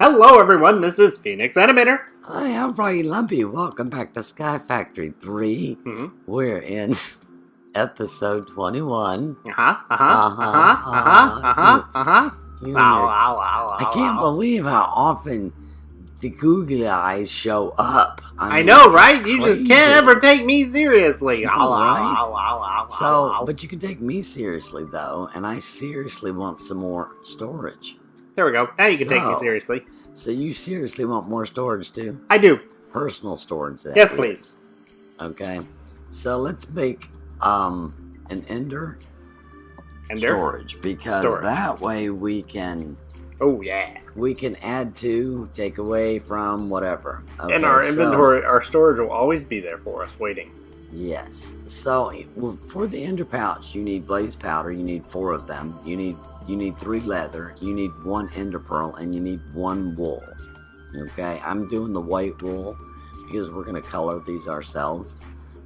Hello everyone, this is Phenix Animator. Hi, I'm Froggy Lumpy. Welcome back to Sky Factory 3. We're in episode 21. I can't believe how often the googly eyes show up. I know, right? You just can't ever take me seriously. Right? But you can take me seriously though, and I seriously want some more storage. There we go. Now you can take me seriously. So you seriously want more storage too? I do. Personal storage, that Yes, is. please. Okay. So let's make an ender storage, because that way we can we can add to, take away from, whatever. Okay, and our inventory, our storage will always be there for us waiting. Yes. So for the ender pouch, you need blaze powder. You need 4 of them. You need 3 leather, you need 1 ender pearl, and you need 1 wool. Okay, I'm doing the white wool because we're going to color these ourselves.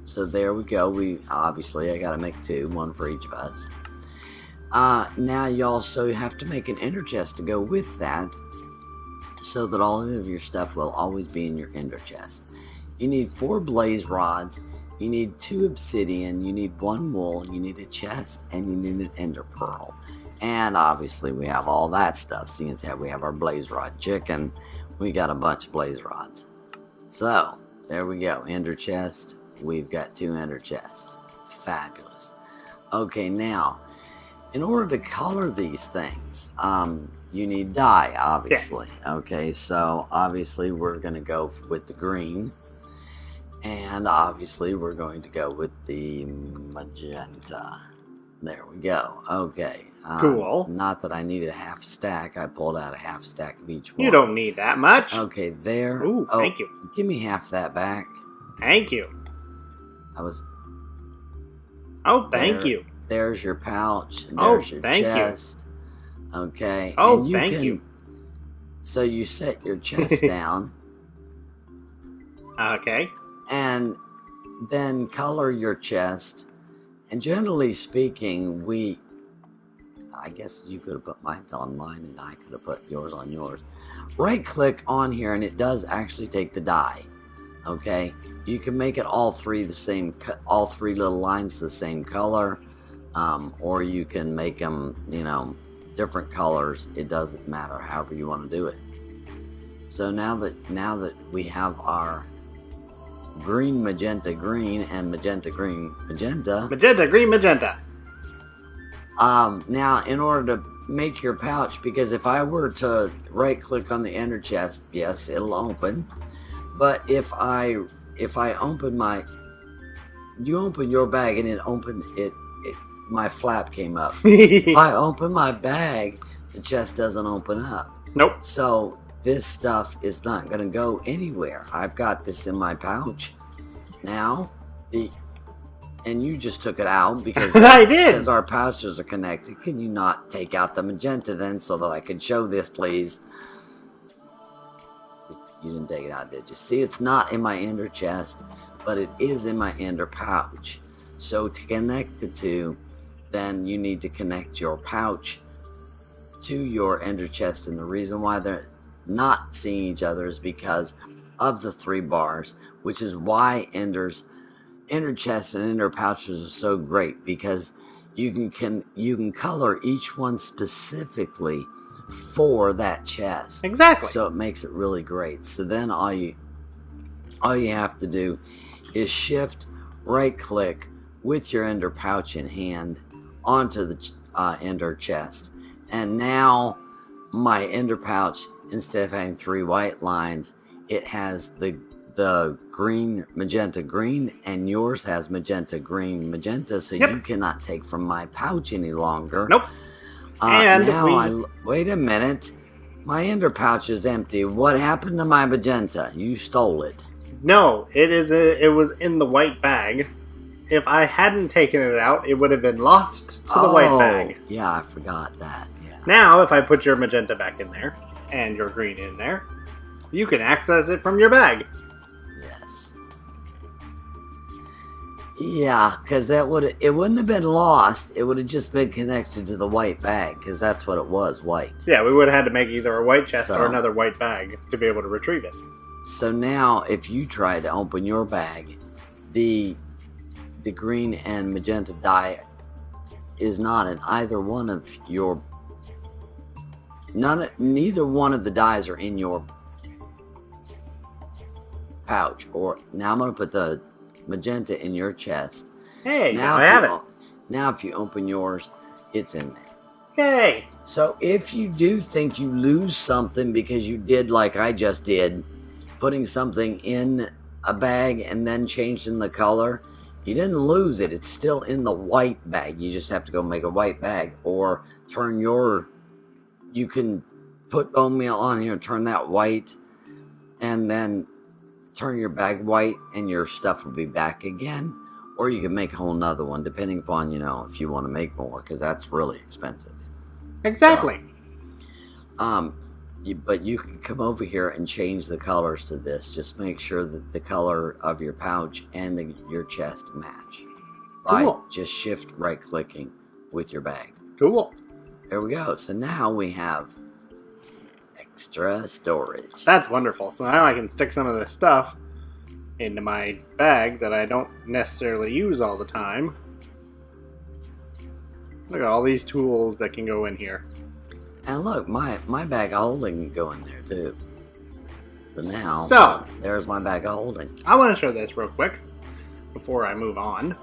So there we go. I got to make 2, 1 for each of us. Now you also have to make an ender chest to go with that, so that all of your stuff will always be in your ender chest. You need 4 blaze rods, you need 2 obsidian, you need 1 wool, you need a chest, and you need an ender pearl. And obviously we have all that stuff. Seeing as we have our blaze rod chicken, we got a bunch of blaze rods. So there we go, ender chest. We've got 2 ender chests. Fabulous. Okay, now in order to color these things, you need dye, obviously. Yes. Okay, so obviously we're going to go with the green, and obviously we're going to go with the magenta. There we go. Okay. Cool. Not that I needed a half stack. I pulled out a half stack of each one. You don't need that much. Okay, there. Ooh, thank you. Give me half that back. Thank you. Thank you. There's your pouch. And there's your chest. You. Okay. Oh, thank you. So you set your chest down. Okay. And then color your chest. And generally speaking, I guess you could have put mine on mine, and I could have put yours on yours. Right click on here, and it does actually take the dye. Okay, you can make it all 3 the same, all 3 little lines the same color, or you can make them, different colors. It doesn't matter, however you want to do it. So now that we have our green, magenta, green, and magenta, green, magenta. Magenta, green, magenta. Now, in order to make your pouch, because if I were to right click on the ender chest, yes, it'll open. But if I open you open your bag and my flap came up. If I open my bag, the chest doesn't open up. Nope. So this stuff is not going to go anywhere. I've got this in my pouch now. And you just took it out because I did. Because our pouches are connected. Can you not take out the magenta then, so that I can show this, please? You didn't take it out, did you? See, it's not in my ender chest, but it is in my ender pouch. So to connect the 2, then you need to connect your pouch to your ender chest. And the reason why they're not seeing each other is because of the 3 bars, which is why ender chests and ender pouches are so great, because you can color each one specifically for that chest. Exactly. So it makes it really great. So then all you have to do is shift right click with your ender pouch in hand onto the ender chest, and now my ender pouch, instead of having 3 white lines, it has the green, magenta, green, and yours has magenta, green, magenta, so you cannot take from my pouch any longer. Nope. Wait a minute. My ender pouch is empty. What happened to my magenta? You stole it. No, it was in the white bag. If I hadn't taken it out, it would have been lost to the white bag. Yeah, I forgot that. Yeah. Now, if I put your magenta back in there, and your green in there, you can access it from your bag. Yes. Yeah, because it wouldn't have been lost. It would have just been connected to the white bag, because that's what it was, white. Yeah, we would have had to make either a white chest So- or another white bag to be able to retrieve it. So now, if you try to open your bag, the green and magenta die is not in either one of your. Neither one of the dies are in your pouch. Or now I'm gonna put the magenta in your chest. Hey, Now, I have it. Now, if you open yours, it's in there. Yay! So if you do think you lose something because you did like I just did, putting something in a bag and then changing the color, you didn't lose it. It's still in the white bag. You just have to go make a white bag or turn your. You can put bone meal on here, turn that white, and then turn your bag white, and your stuff will be back again. Or you can make a whole nother one, depending upon, if you want to make more, because that's really expensive. Exactly. So, but you can come over here and change the colors to this. Just make sure that the color of your pouch and your chest match. By Cool. just shift right clicking with your bag. Cool. There we go. So now we have extra storage. That's wonderful. So now I can stick some of this stuff into my bag that I don't necessarily use all the time. Look at all these tools that can go in here. And look, my bag of holding can go in there too. So now, So- there's my bag of holding. I want to show this real quick before I move on.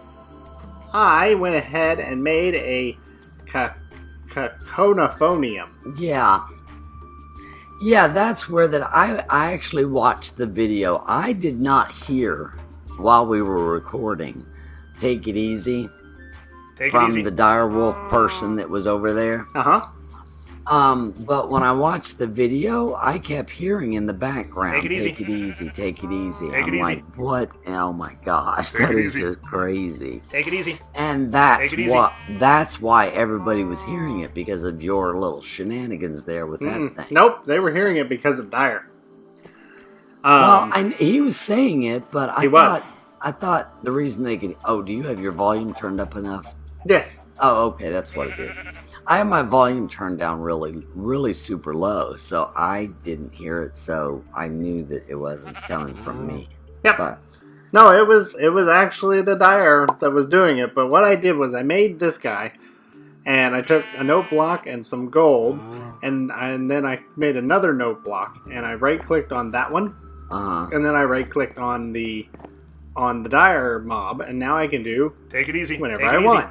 I went ahead and made a cacophonium. Yeah. Yeah, that's where I actually watched the video. I did not hear while we were recording Take It Easy from the direwolf person that was over there. Uh-huh. But when I watched the video, I kept hearing in the background, Take it easy. take it easy, take it easy. Take it I'm easy. like, what? Oh my gosh, Take that it is easy. just crazy. Take it easy. And that's Take it easy. that's why everybody was hearing it, because of your little shenanigans there with that thing. Nope, they were hearing it because of Dyer. Well, he was saying it, but He was. I thought the reason they could. Oh, do you have your volume turned up enough? Yes. Oh, okay, that's what it is. I have my volume turned down really, really super low, so I didn't hear it. So I knew that it wasn't coming from me. Yep. So, No, it was actually the Dyer that was doing it. But what I did was I made this guy, and I took a note block and some gold, and then I made another note block, and I right clicked on that one, and then I right clicked on the Dyer mob, and now I can do Take it easy. whenever Take I it easy. want.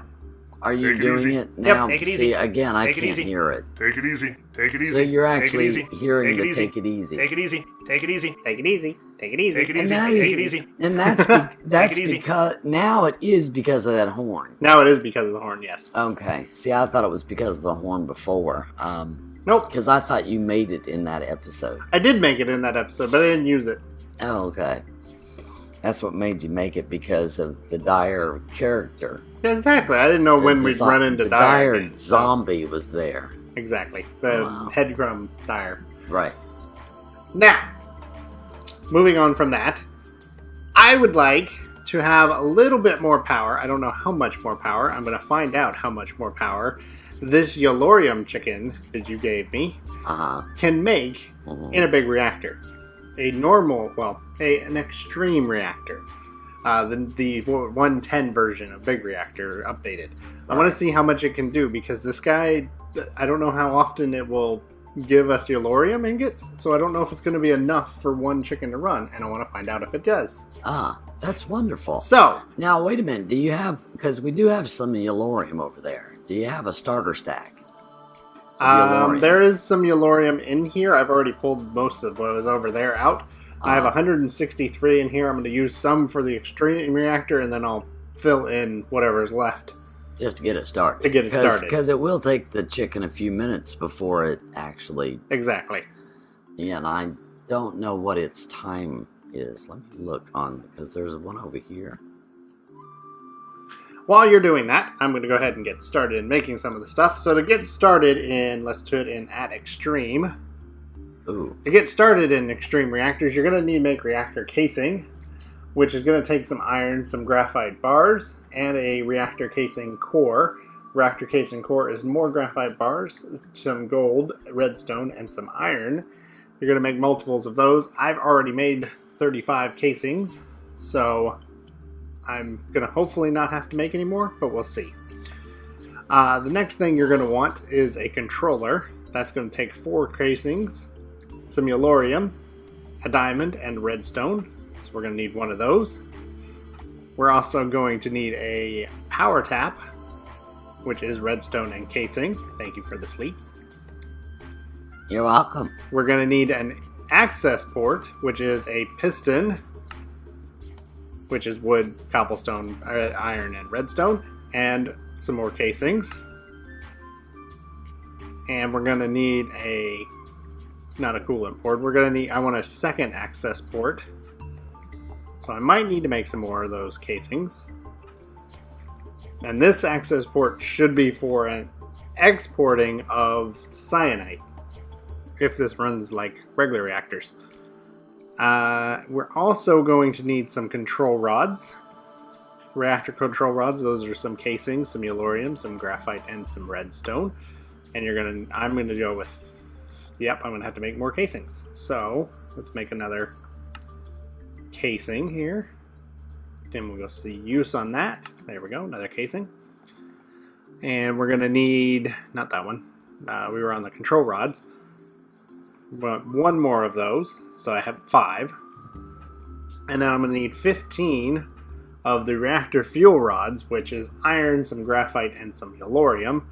are you Take it doing easy. it now? Take it See, easy. again, I Take it can't easy. hear it. Take it easy. Take it easy. So you're Take it actually easy. hearing Take it the easy. take it easy. Take it easy. Take it easy. Take it easy. Take it easy. Take it And easy. that Take it is, easy. and that's that's it easy. because now it is because of that horn. Now it is because of the horn, yes. Okay. See, I thought it was because of the horn before. Nope. Because I thought you made it in that episode. I did make it in that episode, but I didn't use it. Oh, okay. That's what made you make it, because of the Dyer character. Yeah, exactly. I didn't know when The we'd zo- run into the Dyer. again, so- zombie was there. Exactly. The Wow. headcrumb Dyer. Right. Now, moving on from that, I would like to have a little bit more power. I don't know how much more power. I'm going to find out how much more power this Yellorium chicken that you gave me Uh-huh. can make Mhm. in a big reactor. A normal, an extreme reactor. The 110 version of big reactor updated. I want to see how much it can do, because this guy, I don't know how often it will give us Yellorium ingots, so I don't know if it's going to be enough for one chicken to run, and I want to find out if it does. Ah, that's wonderful. So, Now, wait a minute. Do you have, because we do have some Yellorium over there. Do you have a starter stack? of Yellorium? there is some Yellorium in here. I've already pulled most of what was over there out. I have 163 in here. I'm going to use some for the extreme reactor, and then I'll fill in whatever's left. Just to get it started. To get it started. Because it will take the chicken a few minutes before it actually... Exactly. Yeah, and I don't know what its time is. Let me look on, because there's one over here. While you're doing that, I'm going to go ahead and get started in making some of the stuff. So to get started in, let's do it in at extreme. Ooh. To get started in extreme reactors, you're going to need to make reactor casing, which is going to take some iron, some graphite bars, and a reactor casing core. Reactor casing core is more graphite bars, some gold, redstone, and some iron. You're going to make multiples of those. I've already made 35 casings, so I'm going to hopefully not have to make any more, but we'll see. The next thing you're going to want is a controller. That's going to take 4 casings, some Yellorium, a diamond, and redstone. So we're going to need one of those. We're also going to need a power tap, which is redstone and casing. Thank you for the sleeps. You're welcome. We're going to need an access port, which is a piston, which is wood, cobblestone, iron, and redstone, and some more casings. And we're going to need not a coolant port. I want a second access port. So I might need to make some more of those casings. And this access port should be for an exporting of cyanide, if this runs like regular reactors. We're also going to need some control rods. Reactor control rods, those are some casings, some Yellorium, some graphite, and some redstone. And I'm gonna go with, I'm gonna have to make more casings. So let's make another casing here. Then we'll go see use on that. There we go, another casing. And we're gonna need, not that one, we were on the control rods. But one more of those, so I have 5. And then I'm gonna need 15 of the reactor fuel rods, which is iron, some graphite, and some Yellorium.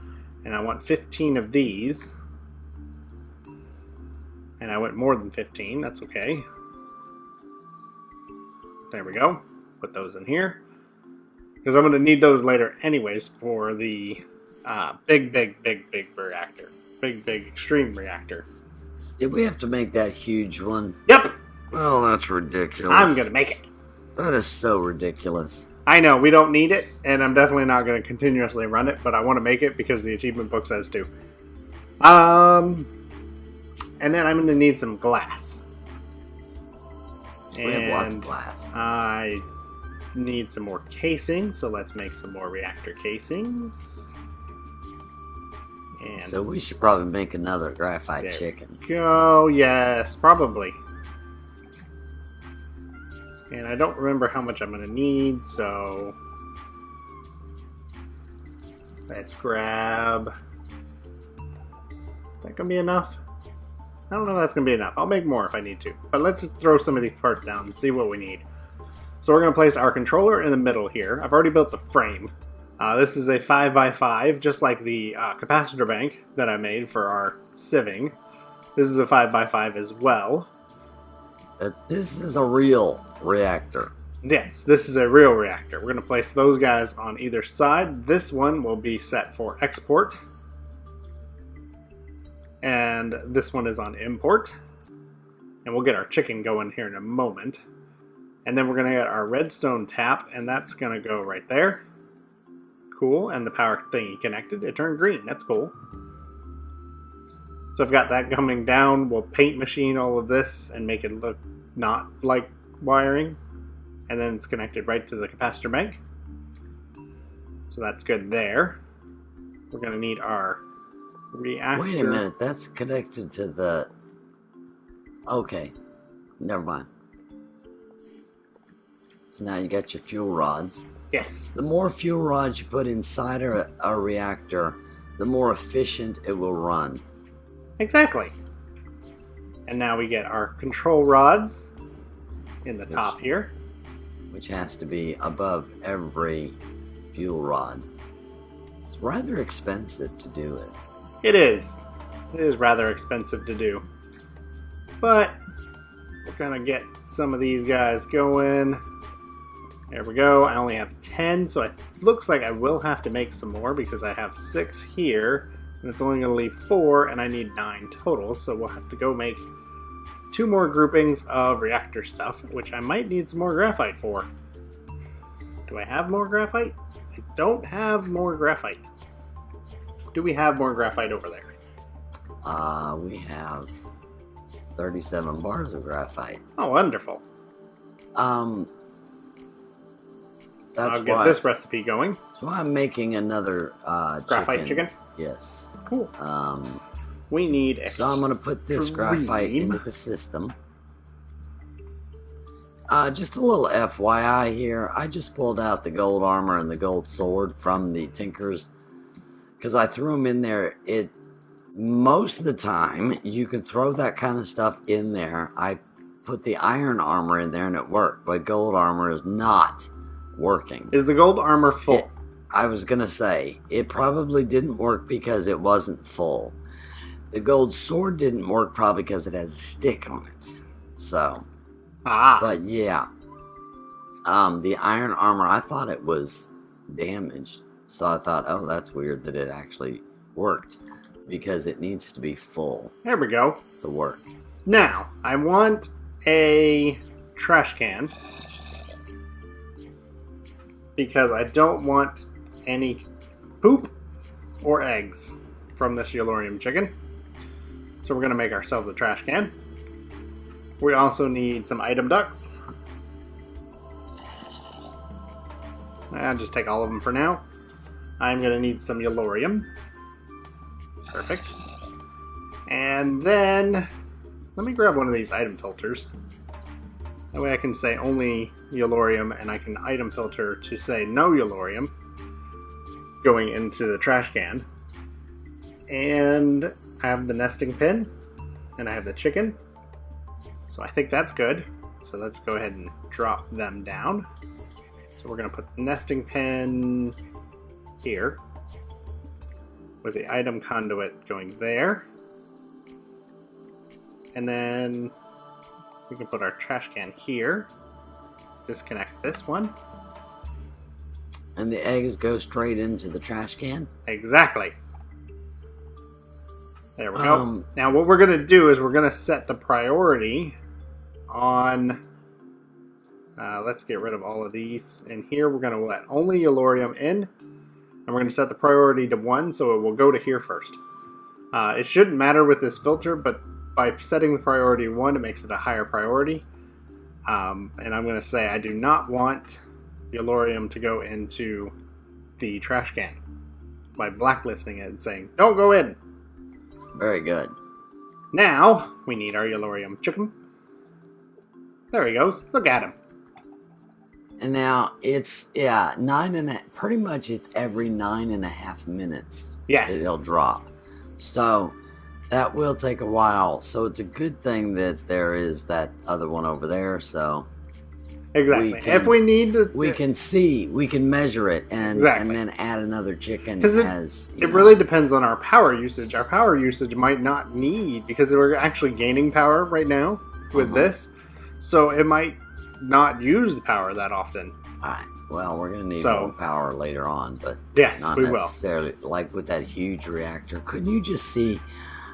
And I want 15 of these. And I went more than 15, that's okay. There we go. Put those in here. Because I'm going to need those later anyways for the big reactor. Big extreme reactor. Did we have to make that huge one? Yep! Oh, that's ridiculous. I'm going to make it. That is so ridiculous. I know, we don't need it, and I'm definitely not going to continuously run it, but I want to make it because the achievement book says to. And then I'm going to need some glass. We have lots of glass. I need some more casing, so let's make some more reactor casings. And So we should probably make another graphite chicken. go, yes, probably. And I don't remember how much I'm going to need, so let's grab. Is that going to be enough? I don't know if that's going to be enough. I'll make more if I need to. But let's throw some of these parts down and see what we need. So we're going to place our controller in the middle here. I've already built the frame. This is a 5x5, just like the capacitor bank that I made for our sieving. This is a 5x5 as well. This is a real reactor. Yes, this is a real reactor. We're going to place those guys on either side. This one will be set for export. And this one is on import. And we'll get our chicken going here in a moment. And then we're going to get our redstone tap, and that's going to go right there. Cool, and the power thingy connected. It turned green. That's cool. So I've got that coming down. We'll paint machine all of this and make it look not like wiring. And then it's connected right to the capacitor bank. So that's good there. We're going to need our reactor. Wait a minute, that's connected to the... Okay, never mind. So now you got your fuel rods. Yes. The more fuel rods you put inside a reactor, the more efficient it will run. Exactly. And now we get our control rods in the top here. Which has to be above every fuel rod. It's rather expensive to do it. It is. It is rather expensive to do. But we're going to get some of these guys going. There we go. I only have 10, so it looks like I will have to make some more because I have 6 here. And it's only going to leave 4, and I need 9 total. So we'll have to go make 2 more groupings of reactor stuff, which I might need some more graphite for. Do I have more graphite? I don't have more graphite. Do we have more graphite over there? We have 37 bars of graphite. Oh, wonderful. I'll get this recipe going. That's why I'm making another Graphite chicken? Yes. Cool. We need So I'm going to put this graphite into the system. Just a little FYI here. I just pulled out the gold armor and the gold sword from the Tinkers because I threw them in there. Most of the time, you can throw that kind of stuff in there. I put the iron armor in there and it worked, but gold armor is not working. Is the gold armor full? I was going to say, it probably didn't work because it wasn't full. The gold sword didn't work probably because it has a stick on it. So, but yeah. The iron armor, I thought it was damaged. So I thought, oh, that's weird that it actually worked. Because it needs to be full. There we go. To work. Now, I want a trash can. Because I don't want any poop or eggs from this Yellorium chicken. So we're going to make ourselves a trash can. We also need some item ducts. I'll just take all of them for now. I'm going to need some Yellorium. Perfect. And then, let me grab one of these item filters. That way I can say only Yellorium, and I can item filter to say no Yellorium going into the trash can. And I have the nesting pin, and I have the chicken. So I think that's good. So let's go ahead and drop them down. So we're going to put the nesting pin here, with the item conduit going there. And then we can put our trash can here. Disconnect this one. And the eggs go straight into the trash can? Exactly. There we go. Now what we're going to do is we're going to set the priority on... let's get rid of all of these. And here we're going to let only Yellorium in. And we're going to set the priority to 1, so it will go to here first. It shouldn't matter with this filter, but by setting the priority 1, it makes it a higher priority. And I'm going to say I do not want Yellorium to go into the trash can by blacklisting it and saying, don't go in. Very good. Now, we need our Yellorium chicken. There he goes. Look at him. And now it's, pretty much it's every 9.5 minutes. Yes. It'll drop. So that will take a while. So it's a good thing that there is that other one over there. So exactly. If we need to, we can see, we can measure it and then add another chicken as it really depends on our power usage. Our power usage might not need, because we're actually gaining power right now with this. So it might not use the power that often. Alright, well, we're going to need more power later on, but yes, not we necessarily like with that huge reactor. Couldn't you just see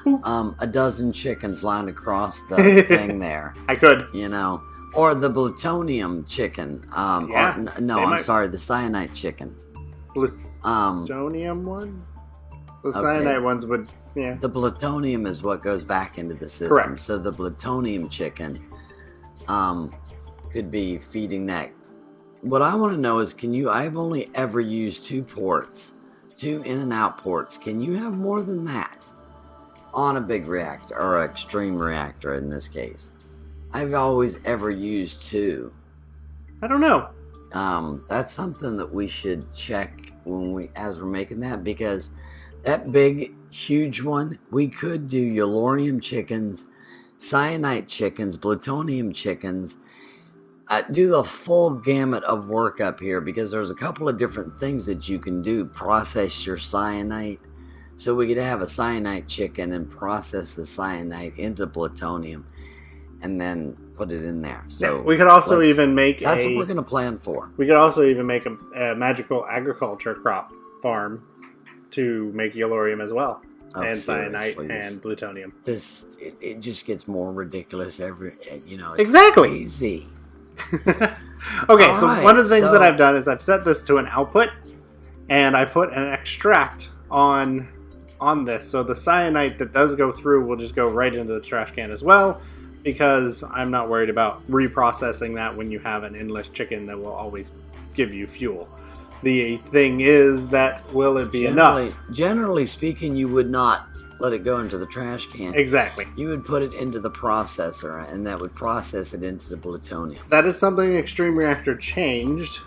a dozen chickens lined across the thing there? I could. You know, or the plutonium chicken. I'm sorry, the cyanide chicken. Plutonium one? The cyanide ones would, The plutonium is what goes back into the system. Correct. So the plutonium chicken could be feeding that. What I want to know is, I've only ever used 2 ports, 2 in and out ports. Can you have more than that on a big reactor, or an extreme reactor in this case? I've always ever used 2. I don't know. That's something that we should check as we're making that, because that big, huge one, we could do Yellorium chickens, cyanide chickens, plutonium chickens, do the full gamut of work up here, because there's a couple of different things that you can do. Process your cyanide. So we could have a cyanide chicken and process the cyanide into plutonium and then put it in there. So we could also even make that's what we're going to plan for. We could also even make a magical agriculture crop farm to make Yellorium as well. And cyanide and plutonium. It just gets more ridiculous it's exactly crazy. Okay, so one of the things that I've done is I've set this to an output, and I put an extract on this, so the cyanide that does go through will just go right into the trash can as well, because I'm not worried about reprocessing that when you have an endless chicken that will always give you fuel. The thing is that will it be enough? Generally speaking, you would not let it go into the trash can. Exactly. You would put it into the processor, and that would process it into the plutonium. That is something Extreme Reactor changed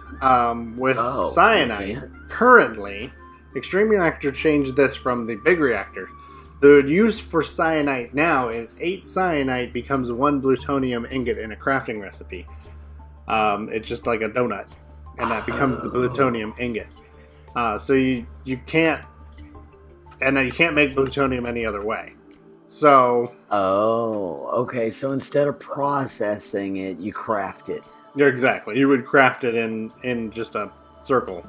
with cyanide. Okay. Currently, Extreme Reactor changed this from the big reactors. The use for cyanide now is 8 cyanide becomes 1 plutonium ingot in a crafting recipe. It's just like a donut, and that becomes the plutonium ingot. So you can't, and you can't make plutonium any other way. So. Oh, okay. So instead of processing it, you craft it. Exactly. You would craft it in just a circle.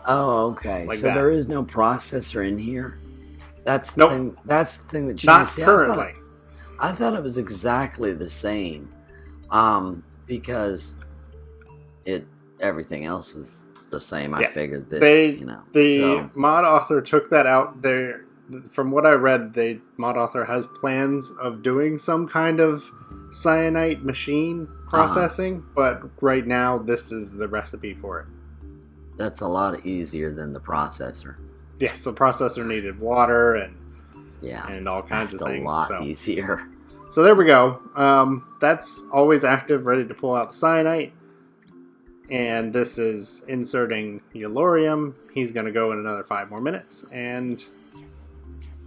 Oh, okay. Like so that. there is no processor in here. That's the thing. That's the thing that Not changed. currently. I thought it was exactly the same, because everything else is the same. I figured that the mod author took that out there. From what I read, the mod author has plans of doing some kind of cyanide machine processing, but right now this is the recipe for it. That's a lot easier than the processor. Yes, the processor needed water and all kinds of things. It's a lot easier. So there we go. That's always active, ready to pull out the cyanide. And this is inserting Yellorium. He's going to go in another 5 more minutes, and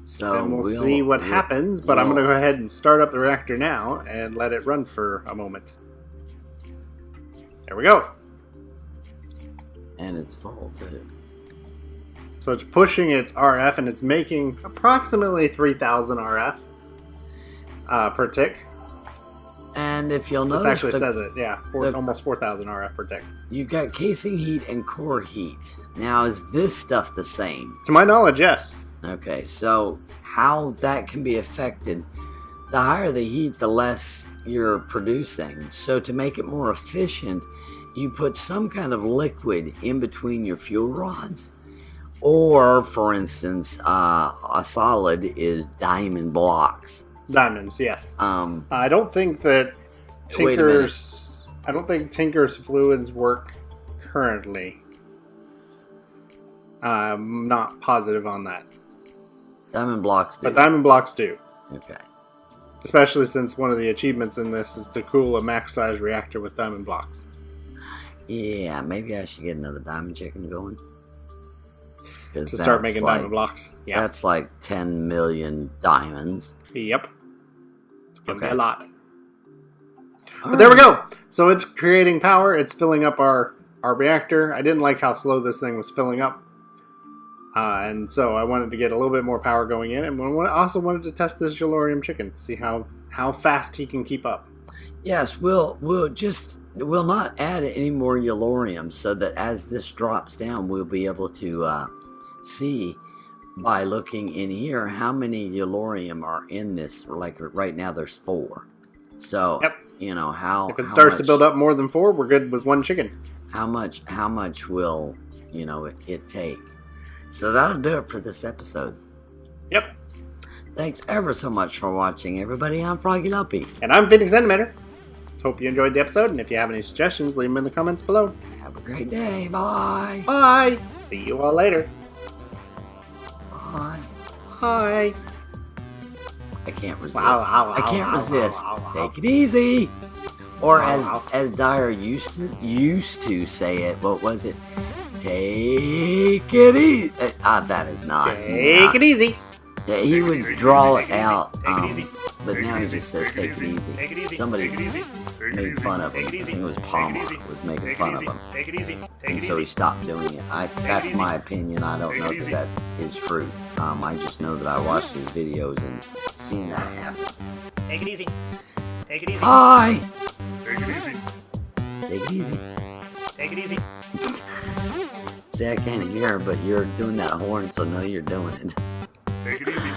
so then we'll see what happens. But I'm going to go ahead and start up the reactor now and let it run for a moment. There we go. And it's full too. So it's pushing its RF, and it's making approximately 3,000 RF per tick. And if you'll notice, this actually says it, almost 4,000 RF per tick. You've got casing heat and core heat. Now, is this stuff the same? To my knowledge, yes. Okay, so how that can be affected, the higher the heat, the less you're producing. So to make it more efficient, you put some kind of liquid in between your fuel rods. Or, for instance, a solid is diamond blocks. Diamonds, yes. I don't think that Tinker's fluids work currently. I'm not positive on that. Diamond blocks do. But diamond blocks do. Okay. Especially since one of the achievements in this is to cool a max-size reactor with diamond blocks. Yeah, maybe I should get another diamond chicken going. To start making diamond blocks. Yeah. That's like 10 million diamonds. Yep. It's going to be a lot. But there we go. So it's creating power. It's filling up our reactor. I didn't like how slow this thing was filling up. And so I wanted to get a little bit more power going in. And I also wanted to test this Yellorium chicken. See how fast he can keep up. Yes, we'll not add any more Yellorium, so that as this drops down, we'll be able to see by looking in here how many Yellorium are in this. Like right now, there's 4. So how if it starts to build up more than 4, we're good with 1 chicken. How much will it take? So that'll do it for this episode. Yep. Thanks ever so much for watching, everybody. I'm Froggy Lumpy. And I'm Phenix Animator. Hope you enjoyed the episode, and if you have any suggestions, leave them in the comments below. Have a great day. Bye. Bye. See you all later. Bye. Bye. I can't resist. I can't resist. Take it easy. Or as Dyer used to say it, what was it? Take it easy. That is not. Take it easy. Yeah, he would draw it out, but now he just says take it easy. Somebody made fun of him. I think it was Palmer was making fun of him. And so he stopped doing it. That's my opinion. I don't know that is truth. I just know that I watched his videos and seen that happen. Take it easy. Take it easy. Bye. Take it easy. Take it easy. Take it easy. See, I can't hear, but you're doing that horn, so no, you're doing it. Take it easy.